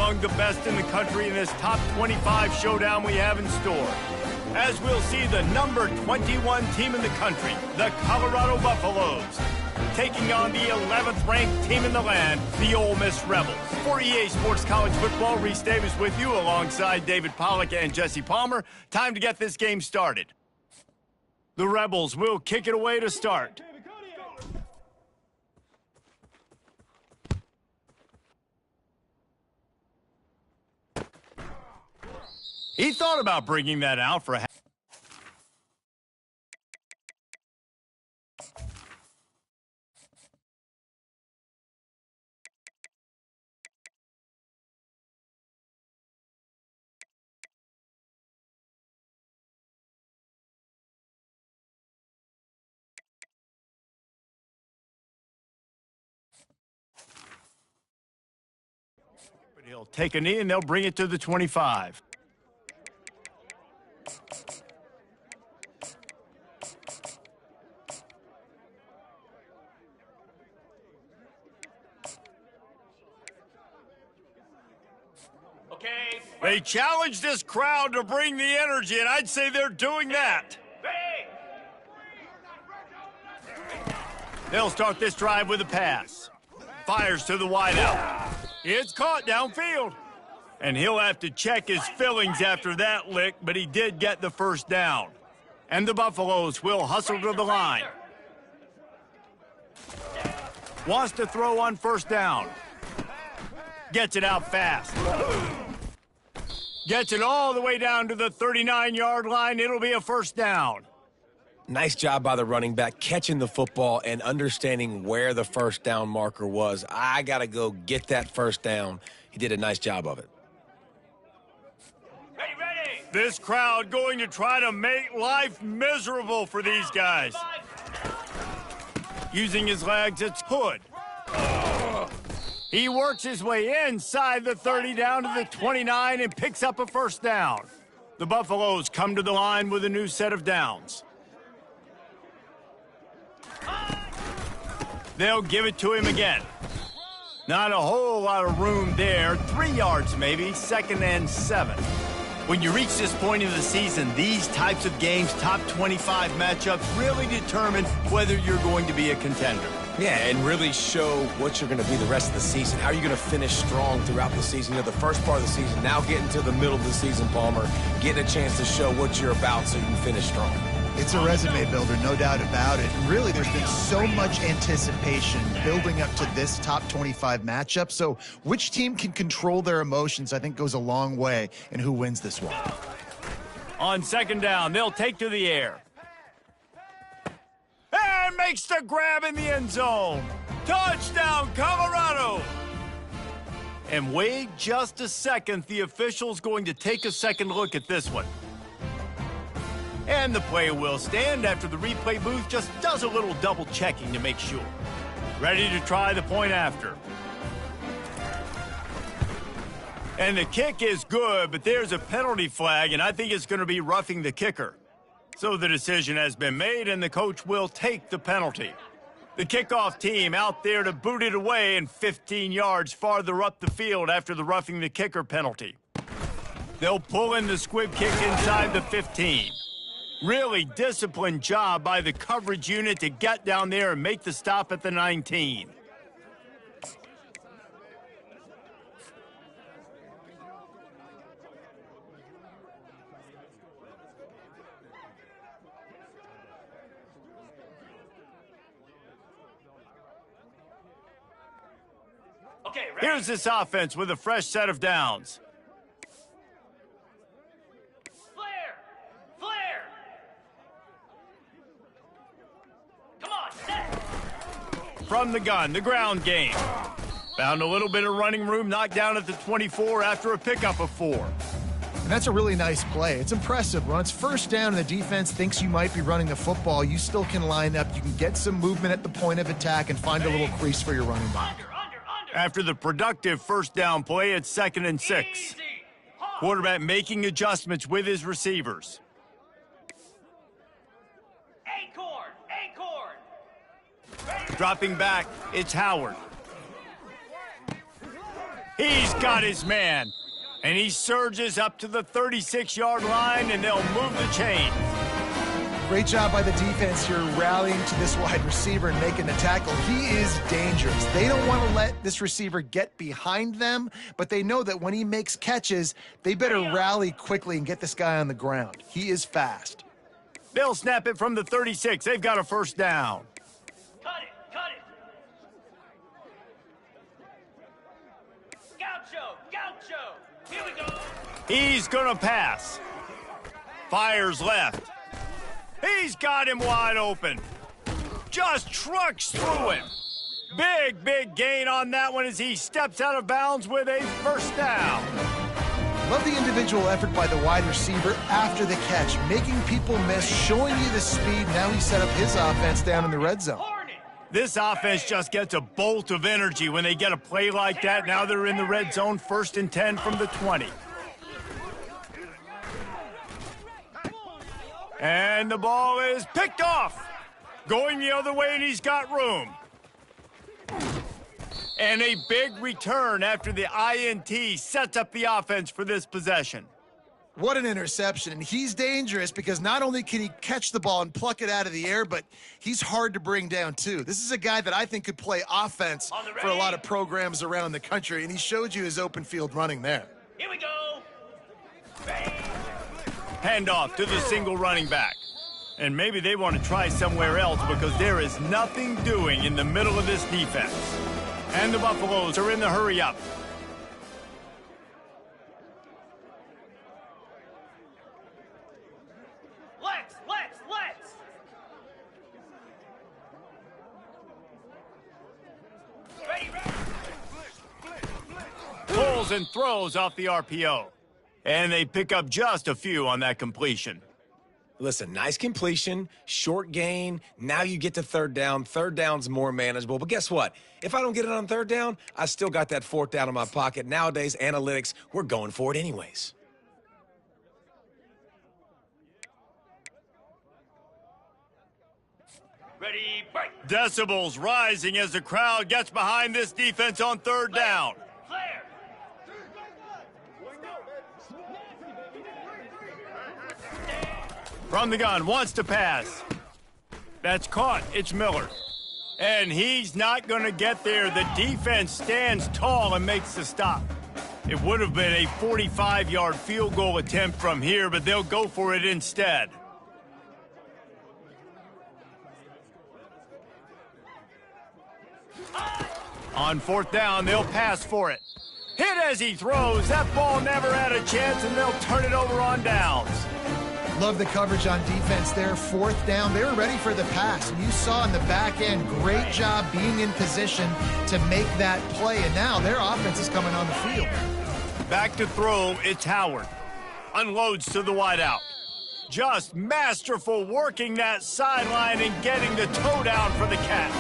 among the best in the country in this top 25 showdown we have in store. As we'll see the number 21 team in the country, the Colorado Buffaloes, taking on the 11th ranked team in the land, the Ole Miss Rebels. For EA Sports College Football, Reese Davis with you alongside David Pollack and Jesse Palmer. Time to get this game started. The Rebels will kick it away to start. He thought about bringing that out for a half. He'll take a knee and they'll bring it to the 25. They challenge this crowd to bring the energy, and I'd say they're doing that. They'll start this drive with a pass. Fires to the wideout. It's caught downfield. And he'll have to check his fillings after that lick, but he did get the first down. And the Buffaloes will hustle to the line. Wants to throw on first down. Gets it out fast. Gets it all the way down to the 39-yard line. It'll be a first down. Nice job by the running back catching the football and understanding where the first down marker was. I got to go get that first down. He did a nice job of it. Ready. This crowd going to try to make life miserable for these guys. Using his legs, it's Hood. He works his way inside the 30 down to the 29 and picks up a first down. The Buffaloes come to the line with a new set of downs. They'll give it to him again. Not a whole lot of room there. 3 yards maybe, 2nd and 7. When you reach this point in the season, these types of games, top 25 matchups, really determine whether you're going to be a contender. Yeah, and really show what you're going to be the rest of the season. How are you going to finish strong throughout the season? You know, the first part of the season, now getting to the middle of the season, Palmer, getting a chance to show what you're about so you can finish strong. It's a resume builder, no doubt about it. And really, there's been so much anticipation building up to this top 25 matchup. So which team can control their emotions, I think, goes a long way in who wins this one. On second down, they'll take to the air. And makes the grab in the end zone. Touchdown, Colorado! And wait just a second. The official's going to take a second look at this one. And the play will stand after the replay booth just does a little double checking to make sure. Ready to try the point after. And the kick is good, but there's a penalty flag, and I think it's going to be roughing the kicker. So the decision has been made, and the coach will take the penalty. The kickoff team out there to boot it away and 15 yards farther up the field after the roughing the kicker penalty. They'll pull in the squib kick inside the 15. Really disciplined job by the coverage unit to get down there and make the stop at the 19. Here's this offense with a fresh set of downs. Flare! Come on, set! From the gun, the ground game. Found a little bit of running room, knocked down at the 24 after a pickup of 4. And that's a really nice play. It's impressive. When it's first down and the defense thinks you might be running the football, you still can line up. You can get some movement at the point of attack and find a little crease for your running back. After the productive first down play, it's 2nd and 6. Quarterback making adjustments with his receivers. Acorn! Dropping back, it's Howard. He's got his man. And he surges up to the 36-yard line, and they'll move the chains. Great job by the defense here rallying to this wide receiver and making the tackle. He is dangerous. They don't want to let this receiver get behind them, but they know that when he makes catches, they better rally quickly and get this guy on the ground. He is fast. They'll snap it from the 36. They've got a first down. Cut it! Cut it! Gaucho! Gaucho! Here we go! He's going to pass. Fires left. He's got him wide open. Just trucks through him. Big gain on that one as he steps out of bounds with a first down. Love the individual effort by the wide receiver after the catch, making people miss, showing you the speed. Now he set up his offense down in the red zone. This offense just gets a bolt of energy when they get a play like that. Now they're in the red zone, 1st and 10 from the 20. And the ball is picked off. Going the other way, and he's got room. And a big return after the INT sets up the offense for this possession. What an interception. And he's dangerous because not only can he catch the ball and pluck it out of the air, but he's hard to bring down, too. This is a guy that I think could play offense for a lot of programs around the country, and he showed you his open field running there. Here we go! Handoff to the single running back. And maybe they want to try somewhere else because there is nothing doing in the middle of this defense. And the Buffaloes are in the hurry up. Let's! Ready! Pulls and throws off the RPO. And they pick up just a few on that completion. Listen, nice completion, short gain. Now you get to third down. Third down's more manageable. But guess what? If I don't get it on third down, I still got that 4th down in my pocket. Nowadays, analytics, we're going for it anyways. Ready, break! Decibels rising as the crowd gets behind this defense on third down. Flare! From the gun, wants to pass. That's caught. It's Miller. And he's not going to get there. The defense stands tall and makes the stop. It would have been a 45-yard field goal attempt from here, but they'll go for it instead. On 4th down, they'll pass for it. Hit as he throws. That ball never had a chance, and they'll turn it over on downs. Love the coverage on defense there. 4th down. They were ready for the pass. And you saw in the back end, great job being in position to make that play. And now their offense is coming on the field. Back to throw, it's Howard. Unloads to the wideout. Just masterful working that sideline and getting the toe down for the catch.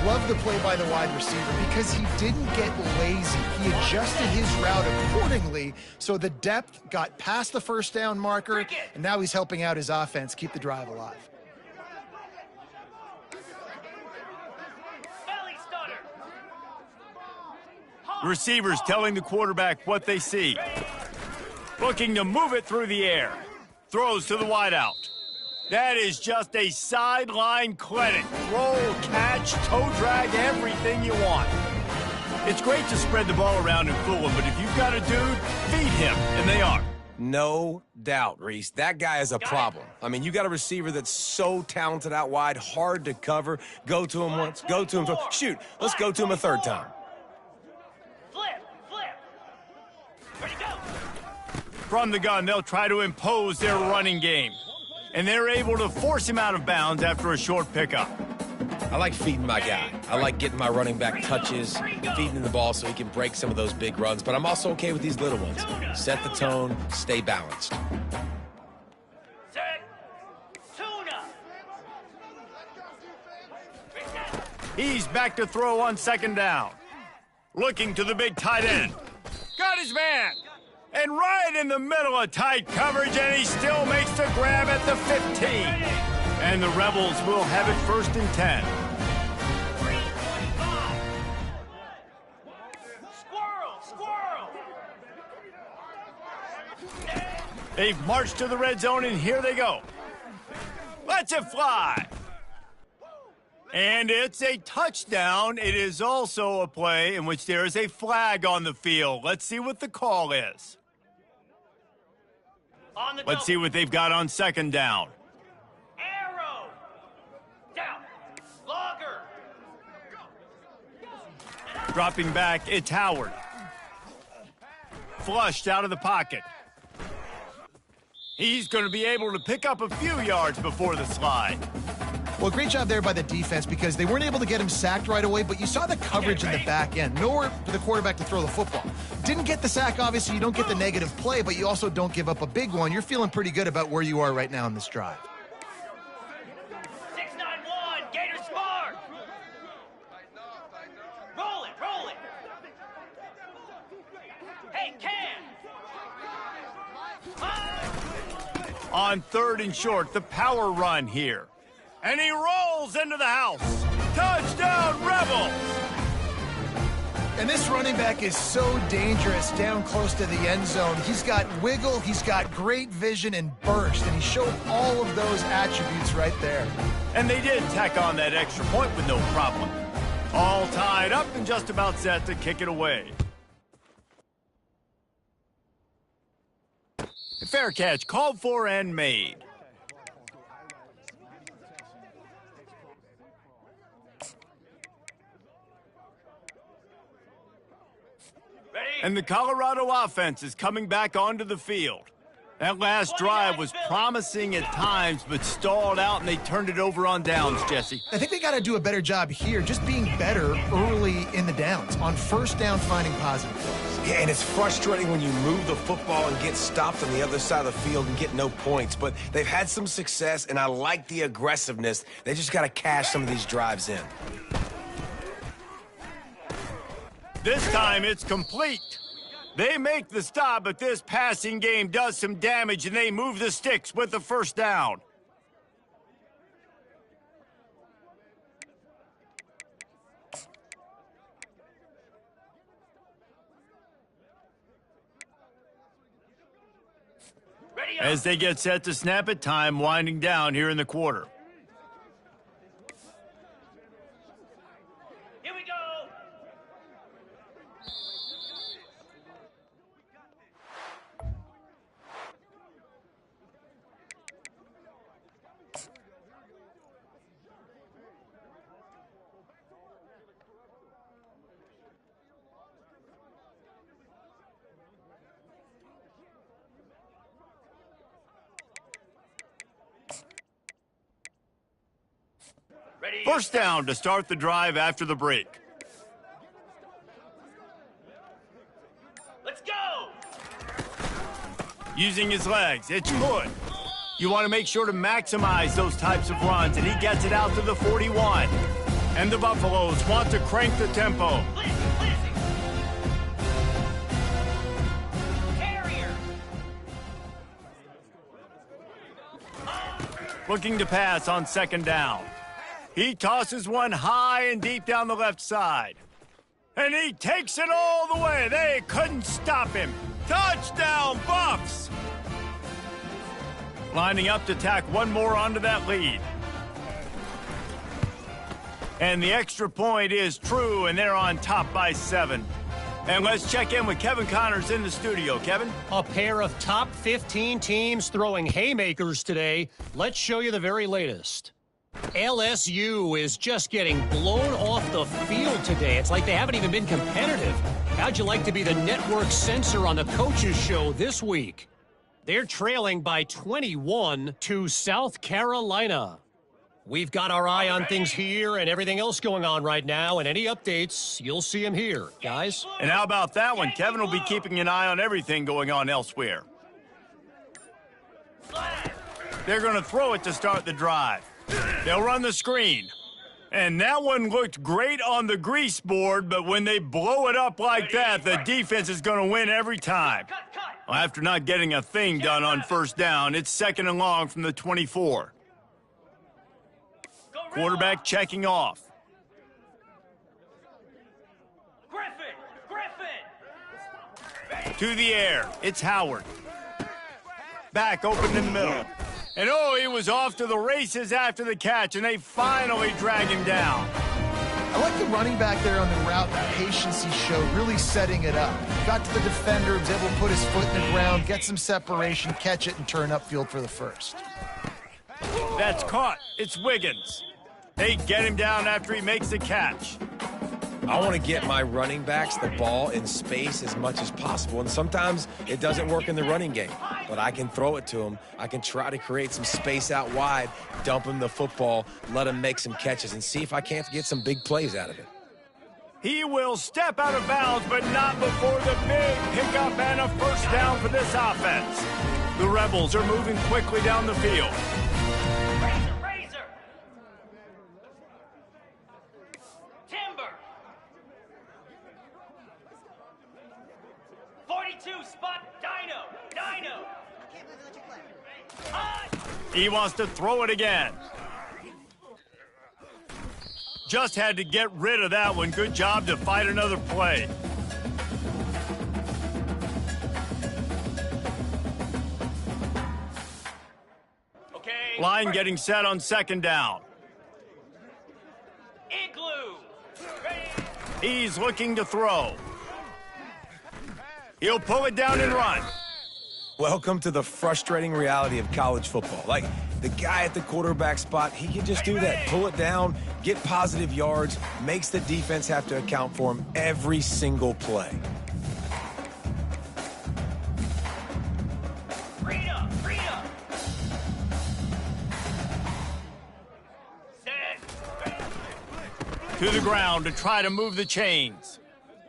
Love the play by the wide receiver because he didn't get lazy. He adjusted his route accordingly, so the depth got past the 1st down marker, and now he's helping out his offense keep the drive alive. Belly stutter! Receivers telling the quarterback what they see. Looking to move it through the air. Throws to the wideout. That is just a sideline clinic. Roll, catch, toe drag, everything you want. It's great to spread the ball around and fool him, but if you've got a dude, feed him, and they are. No doubt, Reese. That guy is a problem. I mean, you got a receiver that's so talented out wide, hard to cover. Go to him once, go to him twice. Shoot, let's go to him a 3rd time. Flip! Ready, go! From the gun, they'll try to impose their running game. And they're able to force him out of bounds after a short pickup. I like feeding my guy. I like getting my running back touches, feeding him the ball so he can break some of those big runs. But I'm also okay with these little ones. Set the tone, stay balanced. Set! Tuna! He's back to throw on 2nd down. Looking to the big tight end. Got his man. And right in the middle of tight coverage, and he still makes the grab at the 15. And the Rebels will have it 1st and 10. Squirrel! They've marched to the red zone, and here they go. Let's it fly. And it's a touchdown. It is also a play in which there is a flag on the field. Let's see what the call is. On the Let's see what they've got on second down. Arrow. Down. Logger. Dropping back, it's Howard. Flushed out of the pocket. He's going to be able to pick up a few yards before the slide. Well, great job there by the defense because they weren't able to get him sacked right away, but you saw the coverage in the back end. Nowhere for the quarterback to throw the football. Didn't get the sack, obviously. You don't get the negative play, but you also don't give up a big one. You're feeling pretty good about where you are right now in this drive. 6-9-1. Gator smart. Roll it. Roll it. Hey, Cam. On third and short, the power run here. And he rolls into the house. Touchdown, Rebels! And this running back is so dangerous down close to the end zone. He's got wiggle, he's got great vision and burst, and he showed all of those attributes right there. And they did tack on that extra point with no problem. All tied up and just about set to kick it away. A fair catch called for and made. Ready? And the Colorado offense is coming back onto the field. That last drive was promising at times, but stalled out, and they turned it over on downs, Jesse. I think they got to do a better job here, just being better early in the downs, on first down finding positive plays. Yeah, and it's frustrating when you move the football and get stopped on the other side of the field and get no points. But they've had some success, and I like the aggressiveness. They just got to cash some of these drives in. This time it's complete. They make the stop, but this passing game does some damage, and they move the sticks with the first down. Ready up. As they get set to snap it, time winding down here in the quarter. Here we go. Ready. First down to start the drive after the break. Let's go. Using his legs, it's good. You want to make sure to maximize those types of runs, and he gets it out to the 41. And the Buffaloes want to crank the tempo. Blizzy. Carrier. Looking to pass on second down. He tosses one high and deep down the left side. And he takes it all the way. They couldn't stop him. Touchdown, Buffs! Lining up to tack one more onto that lead. And the extra point is true, and they're on top by 7. And let's check in with Kevin Connors in the studio. Kevin? A pair of top 15 teams throwing haymakers today. Let's show you the very latest. LSU is just getting blown off the field today. It's like they haven't even been competitive. How'd you like to be the network censor on the coaches show this week? They're trailing by 21 to South Carolina. We've got our eye on things here and everything else going on right now, and any updates, you'll see them here, guys. And how about that one? Kevin will be keeping an eye on everything going on elsewhere. They're going to throw it to start the drive. They'll run the screen. And that one looked great on the grease board, but when they blow it up like that, the defense is going to win every time. Cut. Well, after not getting a thing done on first down, it's second and long from the 24. Quarterback checking off. Griffin. To the air, it's Howard. back open in the middle. And oh, he was off to the races after the catch, and they finally drag him down. I like the running back there on the route, the patience he showed, really setting it up. Got to the defender, was able to put his foot in the ground, get some separation, catch it, and turn upfield for the first. That's caught. It's Wiggins. They get him down after he makes the catch. I want to get my running backs the ball in space as much as possible, and sometimes it doesn't work in the running game, but I can throw it to them. I can try to create some space out wide, dump him the football, let him make some catches, and see if I can't get some big plays out of it. He will step out of bounds, but not before the big pickup and a first down for this offense. The Rebels are moving quickly down the field. Razor. Timber. 42 spot Dino. He wants to throw it again. Just had to get rid of that one. Good job to fight another play. Okay. Line getting set on second down. Igloo. Ready. He's looking to throw. He'll pull it down and run. Welcome to the frustrating reality of college football. Like, the guy at the quarterback spot, he can just do that. Pull it down, get positive yards, makes the defense have to account for him every single play. Freedom. Set. To the ground to try to move the chains.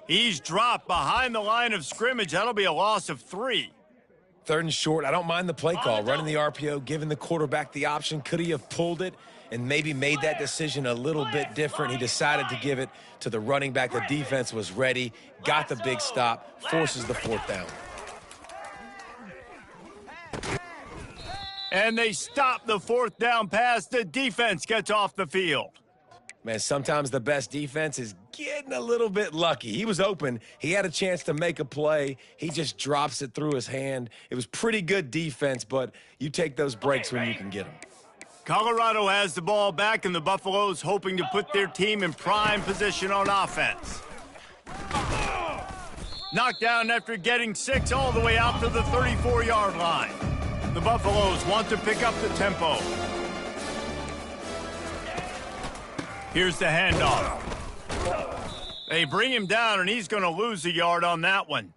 He's dropped behind the line of scrimmage. That'll be a loss of 3. Third and short, I don't mind the play call. Running the RPO, giving the quarterback the option. Could he have pulled it and maybe made that decision a little bit different? He decided to give it to the running back. The defense was ready, got the big stop, forces the fourth down. And they stop the fourth down pass. The defense gets off the field. Man, sometimes the best defense is getting a little bit lucky. He was open. He had a chance to make a play. He just drops it through his hand. It was pretty good defense, but you take those breaks when you can get them. Colorado has the ball back, and the Buffaloes hoping to put their team in prime position on offense. Knocked down after getting 6 all the way out to the 34-yard line. The Buffaloes want to pick up the tempo. Here's the handoff. They bring him down, and he's going to lose a yard on that one.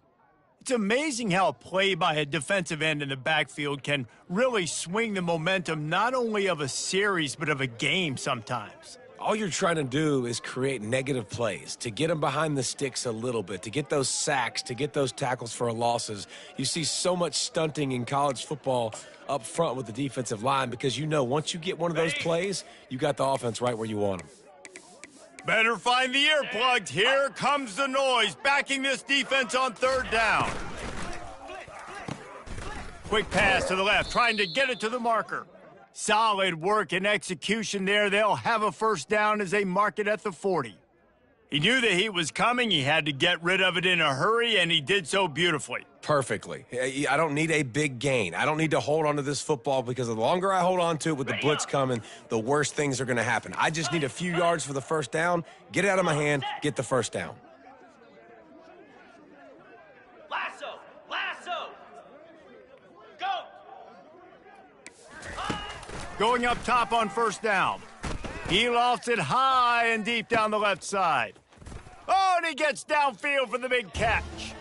It's amazing how a play by a defensive end in the backfield can really swing the momentum not only of a series but of a game sometimes. All you're trying to do is create negative plays, to get them behind the sticks a little bit, to get those sacks, to get those tackles for losses. You see so much stunting in college football up front with the defensive line because you know once you get one of those plays, you got the offense right where you want them. Better find the earplugs. Here comes the noise, backing this defense on third down. Quick pass to the left, trying to get it to the marker. Solid work and execution there. They'll have a first down as they mark it at the 40. He knew the heat was coming. He had to get rid of it in a hurry, and he did so beautifully. Perfectly. I don't need a big gain. I don't need to hold on to this football because the longer I hold on to it with the blitz coming, the worse things are going to happen. I just need a few yards for the first down, get it out of my hand, get the first down. Lasso. Go. Going up top on first down. He lofts it high and deep down the left side. Oh, and he gets downfield for the big catch.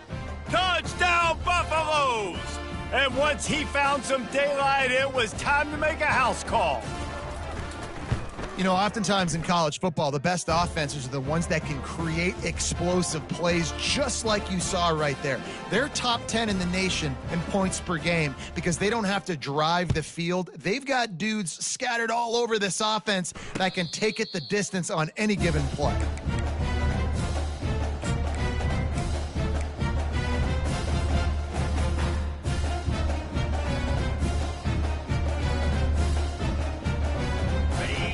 Touchdown, Buffaloes! And once he found some daylight, it was time to make a house call. You know, oftentimes in college football, the best offenses are the ones that can create explosive plays just like you saw right there. They're top 10 in the nation in points per game because they don't have to drive the field. They've got dudes scattered all over this offense that can take it the distance on any given play.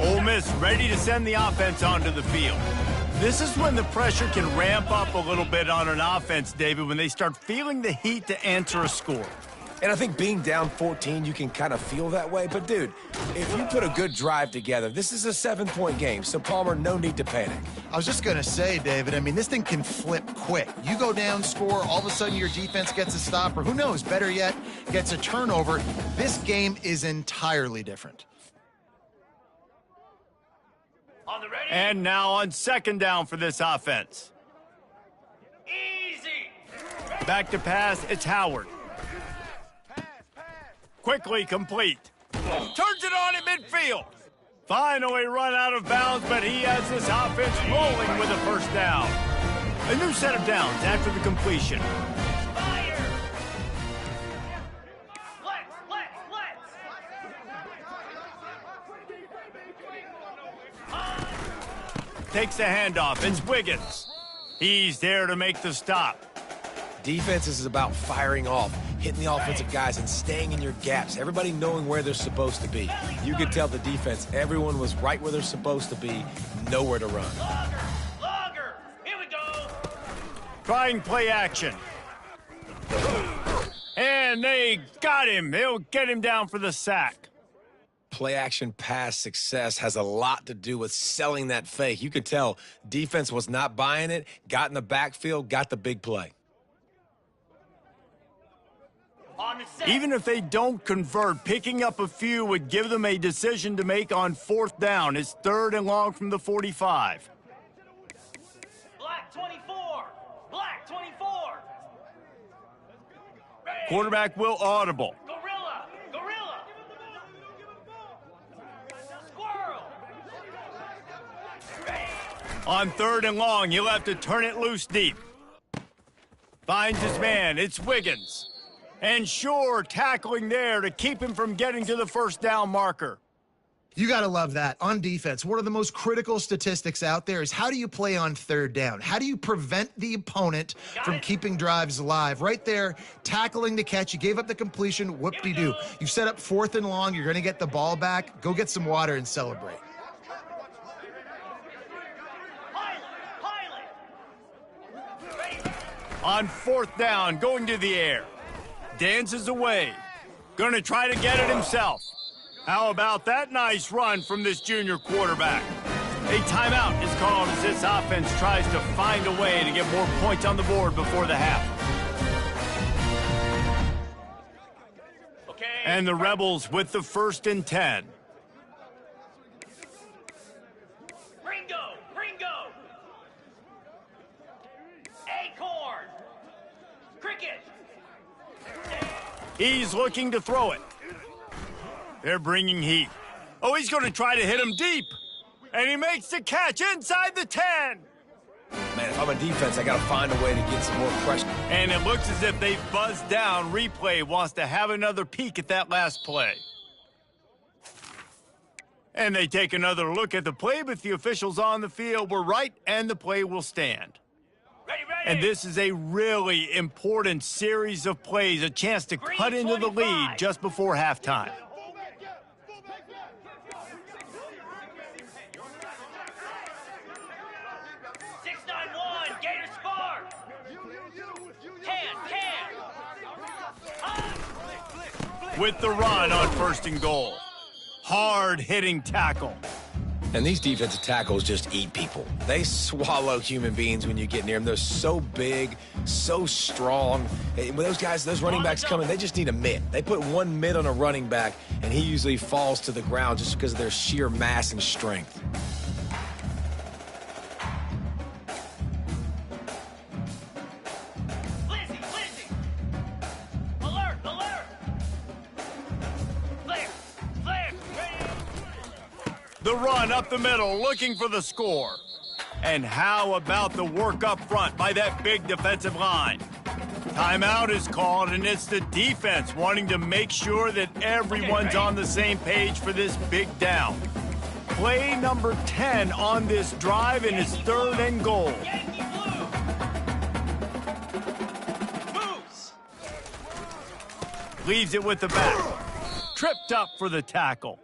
Ole Miss ready to send the offense onto the field. This is when the pressure can ramp up a little bit on an offense, David, when they start feeling the heat to answer a score. And I think being down 14, you can kind of feel that way. But, dude, if you put a good drive together, this is a 7-point game. So, Palmer, no need to panic. I was just going to say, David, I mean, this thing can flip quick. You go down, score, all of a sudden your defense gets a stop, or who knows, better yet, gets a turnover. This game is entirely different. On the ready. And now on second down for this offense. Easy. Back to pass, it's Howard. Quickly complete. Turns it on at midfield. Finally run out of bounds, but he has this offense rolling with a first down. A new set of downs after the completion. Fire. Let's. Takes the handoff. It's Wiggins. He's there to make the stop. Defense is about firing off, hitting the offensive guys and staying in your gaps, everybody knowing where they're supposed to be. You could tell the defense, everyone was right where they're supposed to be, nowhere to run. Longer. Here we go. Trying play action. And they got him. They'll get him down for the sack. Play action pass success has a lot to do with selling that fake. You could tell defense was not buying it, got in the backfield, got the big play. On the set. Even if they don't convert, picking up a few would give them a decision to make on fourth down. It's 3rd and long from the 45. Black 24. Black 24. Ready. Quarterback will audible. Gorilla. Gorilla. Squirrel. Ready. On 3rd and long, he'll have to turn it loose deep. Finds his man. It's Wiggins. And sure, tackling there to keep him from getting to the first down marker. You got to love that. On defense, one of the most critical statistics out there is how do you play on 3rd down? How do you prevent the opponent from keeping drives alive? Right there, tackling the catch. You gave up the completion. Whoop-de-doo. You set up 4th and long. You're going to get the ball back. Go get some water and celebrate. Pilot. Ready. On 4th down, going to the air. Dances away. Gonna try to get it himself. How about that nice run from this junior quarterback? A timeout is called as this offense tries to find a way to get more points on the board before the half. Okay. And the Rebels with the 1st and 10. Ringo. Ringo. Acorn. Cricket. He's looking to throw it. They're bringing heat. Oh, he's going to try to hit him deep. And he makes the catch inside the 10. Man, if I'm a defense, I got to find a way to get some more pressure. And it looks as if they've buzzed down. Replay wants to have another peek at that last play. And they take another look at the play, but the officials on the field were right, and the play will stand. Ready. And this is a really important series of plays, a chance to cut into the lead just before halftime. Gator Spark. Can. With the run on 1st and goal. Hard-hitting tackle. And these defensive tackles just eat people. They swallow human beings when you get near them. They're so big, so strong. When those guys, those running backs come in, they just need a mitt. They put one mitt on a running back, and he usually falls to the ground just because of their sheer mass and strength. Lizzie. Alert. Flare. The run up the middle, looking for the score. And how about the work up front by that big defensive line? Timeout is called, and it's the defense wanting to make sure that everyone's on the same page for this big down. Play number 10 on this drive, and it's 3rd and goal. Yankee Blue. Moves. Leaves it with the back. Tripped up for the tackle.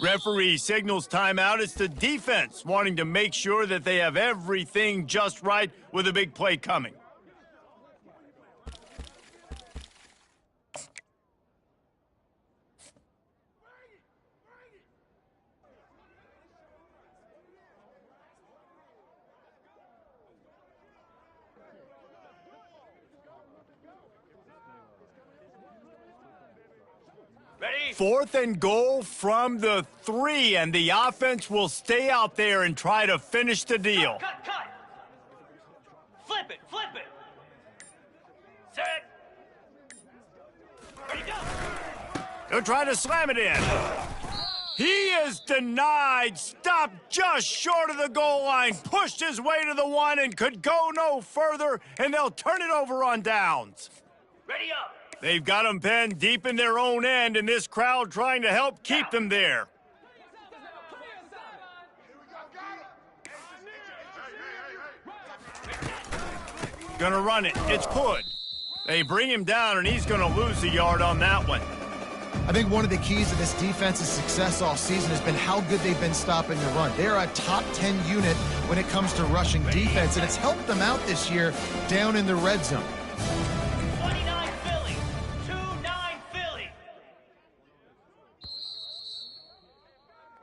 Referee signals timeout. It's the defense wanting to make sure that they have everything just right with a big play coming. Ready? 4th and goal from the 3, and the offense will stay out there and try to finish the deal. Cut. Flip it. Set. Ready, go. He'll try to slam it in. He is denied. Stopped just short of the goal line. Pushed his way to the 1 and could go no further, and they'll turn it over on downs. Ready up. They've got them pinned deep in their own end, and this crowd trying to help keep them there. Gonna run it. It's good. They bring him down, and he's gonna lose a yard on that one. I think one of the keys to this defense's success all season has been how good they've been stopping the run. They're a top 10 unit when it comes to rushing defense, and it's helped them out this year down in the red zone. 29 Philly. 2-9 Philly.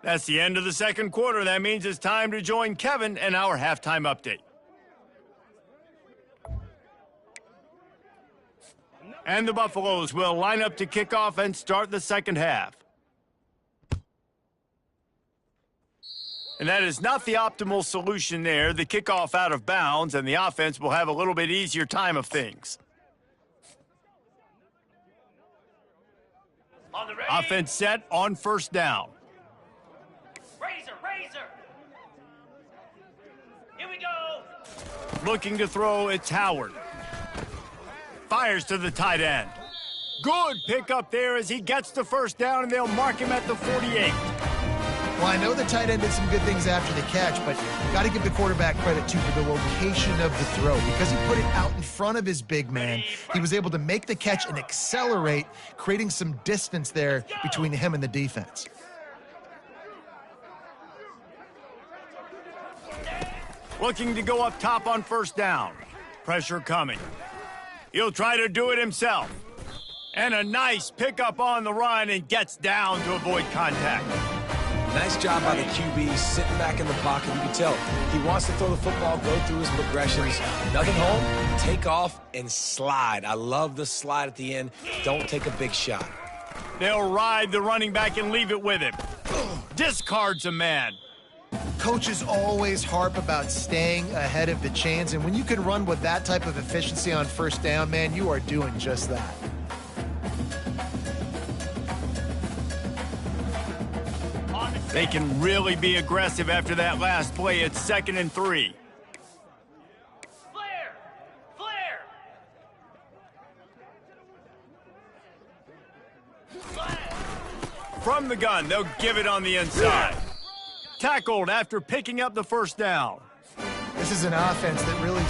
That's the end of the second quarter. That means it's time to join Kevin and our halftime update. And the Buffaloes will line up to kick off and start the second half. And that is not the optimal solution there. The kickoff out of bounds, and the offense will have a little bit easier time of things. On the ready. Offense set on first down. Razor. Here we go. Looking to throw, it's Howard. Fires to the tight end. Good pickup there as he gets the first down, and they'll mark him at the 48. Well, I know the tight end did some good things after the catch, but got to give the quarterback credit, too, for the location of the throw. Because he put it out in front of his big man, he was able to make the catch and accelerate, creating some distance there between him and the defense. Looking to go up top on first down. Pressure coming. He'll try to do it himself. And a nice pickup on the run, and gets down to avoid contact. Nice job by the QB sitting back in the pocket. You can tell he wants to throw the football, go through his progressions. Nothing home, take off, and slide. I love the slide at the end. Don't take a big shot. They'll ride the running back and leave it with him. Discards a man. Coaches always harp about staying ahead of the chains, and when you can run with that type of efficiency on first down, man, you are doing just that. They can really be aggressive after that last play. It's 2nd and 3. Flare. From the gun, they'll give it on the inside. Tackled after picking up the first down. This is an offense that really